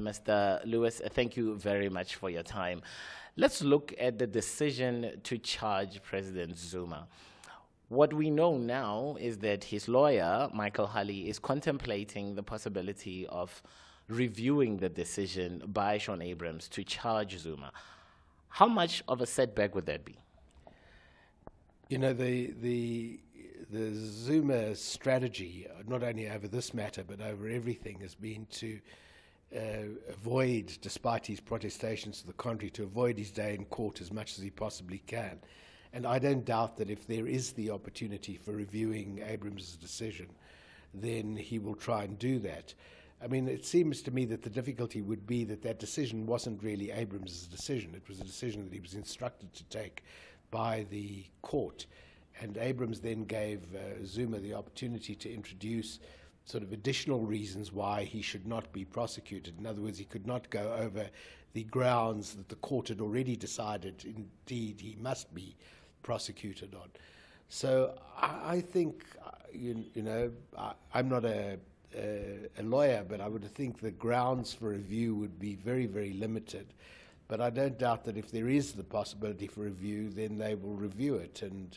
Mr. Lewis, thank you very much for your time. Let's look at the decision to charge President Zuma. What we know now is that his lawyer, Michael Hulley, is contemplating the possibility of reviewing the decision by Shaun Abrahams to charge Zuma. How much of a setback would that be? You know, the Zuma strategy, not only over this matter but over everything, has been to avoid, despite his protestations to the contrary, to avoid his day in court as much as he possibly can. And I don't doubt that if there is the opportunity for reviewing Abrahams' decision, then he will try and do that. I mean, it seems to me that the difficulty would be that that decision wasn't really Abrahams' decision. It was a decision that he was instructed to take by the court. And Abrahams then gave Zuma the opportunity to introduce sort of additional reasons why he should not be prosecuted. In other words, he could not go over the grounds that the court had already decided indeed he must be prosecuted on. So I think, I'm not a lawyer, but I would think the grounds for review would be very, very limited. But I don't doubt that if there is the possibility for review, then they will review it. And,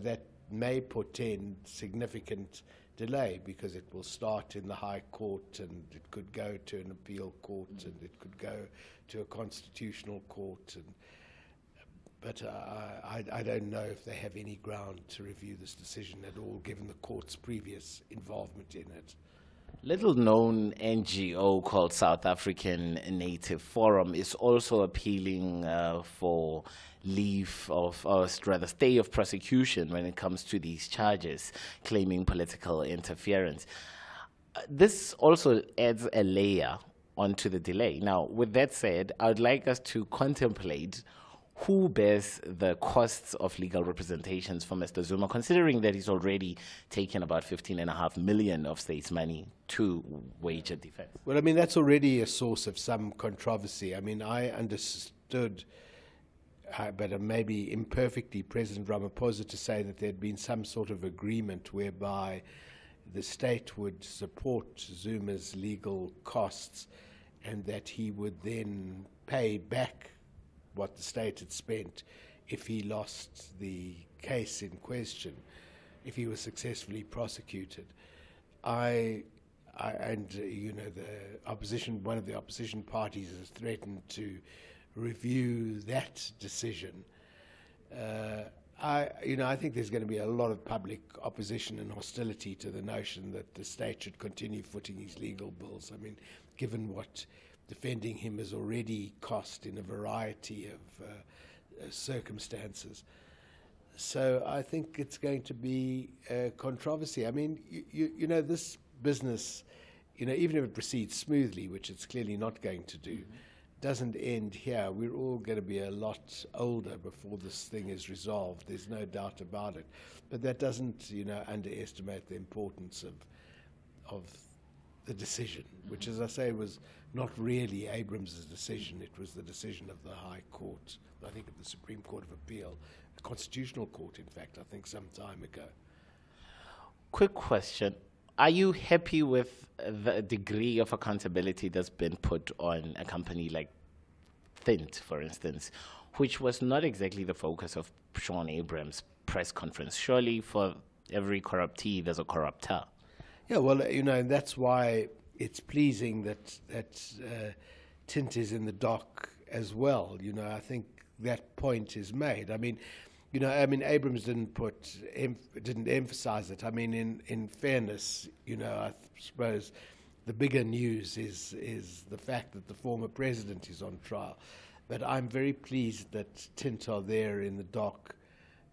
that may portend significant delay because it will start in the High Court and it could go to an appeal court and it could go to a constitutional court. But I don't know if they have any ground to review this decision at all, given the court's previous involvement in it. Little-known NGO called South African Native Forum is also appealing for leave of, or rather stay of prosecution when it comes to these charges, claiming political interference. This also adds a layer onto the delay. Now, with that said, I would like us to contemplate who bears the costs of legal representations for Mr. Zuma, considering that he's already taken about 15.5 million of state's money to wage a defense? Well, I mean, that's already a source of some controversy. I mean, I understood, but maybe imperfectly, President Ramaphosa to say that there had been some sort of agreement whereby the state would support Zuma's legal costs and that he would then pay back what the state had spent if he lost the case in question, if he was successfully prosecuted. The opposition, one of the opposition parties has threatened to review that decision. I think there's going to be a lot of public opposition and hostility to the notion that the state should continue footing his legal bills. I mean, given what defending him has already cost in a variety of circumstances. So I think it's going to be controversy. I mean, this business, even if it proceeds smoothly, which it's clearly not going to do, doesn't end here. We're all going to be a lot older before this thing is resolved. There's no doubt about it. But that doesn't, underestimate the importance of the decision, which, as I say, was not really Abrahams' decision. It was the decision of the High Court, I think of the Supreme Court of Appeal, the Constitutional Court, in fact, I think some time ago. Quick question. Are you happy with the degree of accountability that's been put on a company like Thint, for instance, which was not exactly the focus of Shaun Abrahams' press conference? Surely for every corruptee, there's a corrupter. Yeah, well, and that's why it's pleasing that Thint is in the dock as well. I think that point is made. I mean, Abrahams didn't emphasize it. I mean, in fairness, I suppose the bigger news is the fact that the former president is on trial. But I'm very pleased that Thint are there in the dock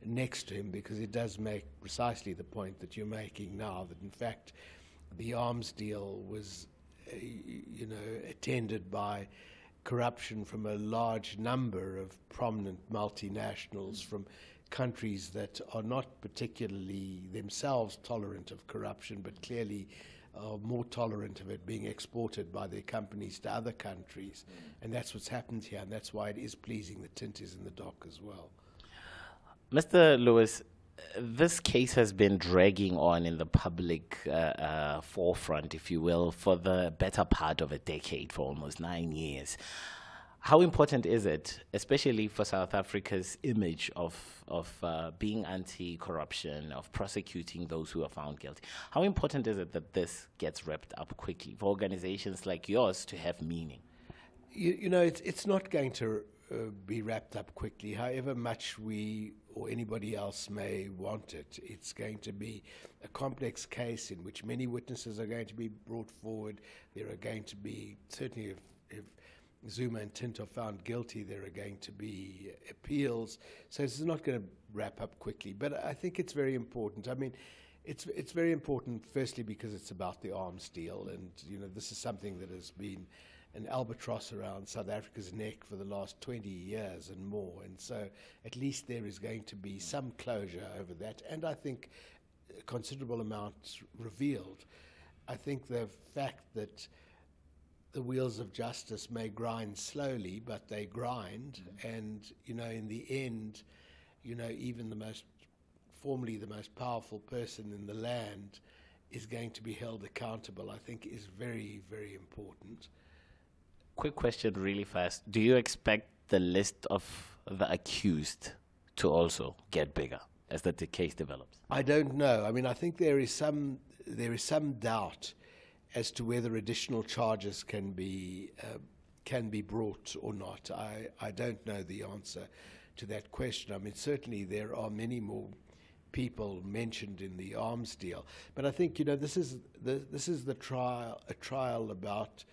next to him, because it does make precisely the point that you're making now, that in fact the arms deal was, attended by corruption from a large number of prominent multinationals from countries that are not particularly themselves tolerant of corruption, but clearly are more tolerant of it being exported by their companies to other countries. And that's what's happened here, and that's why it is pleasing that Thint is in the dock as well. Mr. Lewis, This case has been dragging on in the public forefront, if you will, for the better part of a decade, for almost 9 years. How important is it, especially for South Africa's image of being anti-corruption, of prosecuting those who are found guilty? How important is it that this gets wrapped up quickly for organizations like yours to have meaning? You know, it's not going to be wrapped up quickly, however much we or anybody else may want it. It's going to be a complex case in which many witnesses are going to be brought forward. There are going to be, certainly if Zuma and Tint are found guilty, there are going to be appeals. So this is not going to wrap up quickly. But I think it's very important. I mean, it's very important, firstly, because it's about the arms deal. And, you know, this is something that has been an albatross around South Africa's neck for the last 20 years and more. And so at least there is going to be some closure over that. And I think a considerable amount revealed. I think the fact that the wheels of justice may grind slowly, but they grind. And, you know, in the end, you know, even formerly the most powerful person in the land is going to be held accountable, I think is very, very important. Quick question, really fast. Do you expect the list of the accused to also get bigger as the case develops? I don't know. I mean, I think there is some doubt as to whether additional charges can be brought or not. I don't know the answer to that question. I mean, certainly there are many more people mentioned in the arms deal, but I think, you know, this is a trial about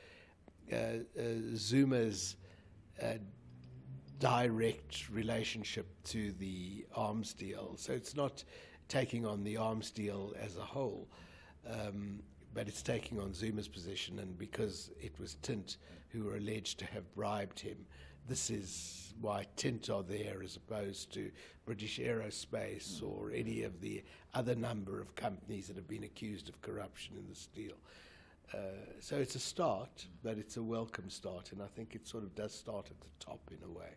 Zuma's direct relationship to the arms deal. So it's not taking on the arms deal as a whole, but it's taking on Zuma's position. And because it was Tint who were alleged to have bribed him, this is why Tint are there as opposed to British Aerospace or any of the other number of companies that have been accused of corruption in this deal. So it's a start, but it's a welcome start, and I think it sort of does start at the top in a way.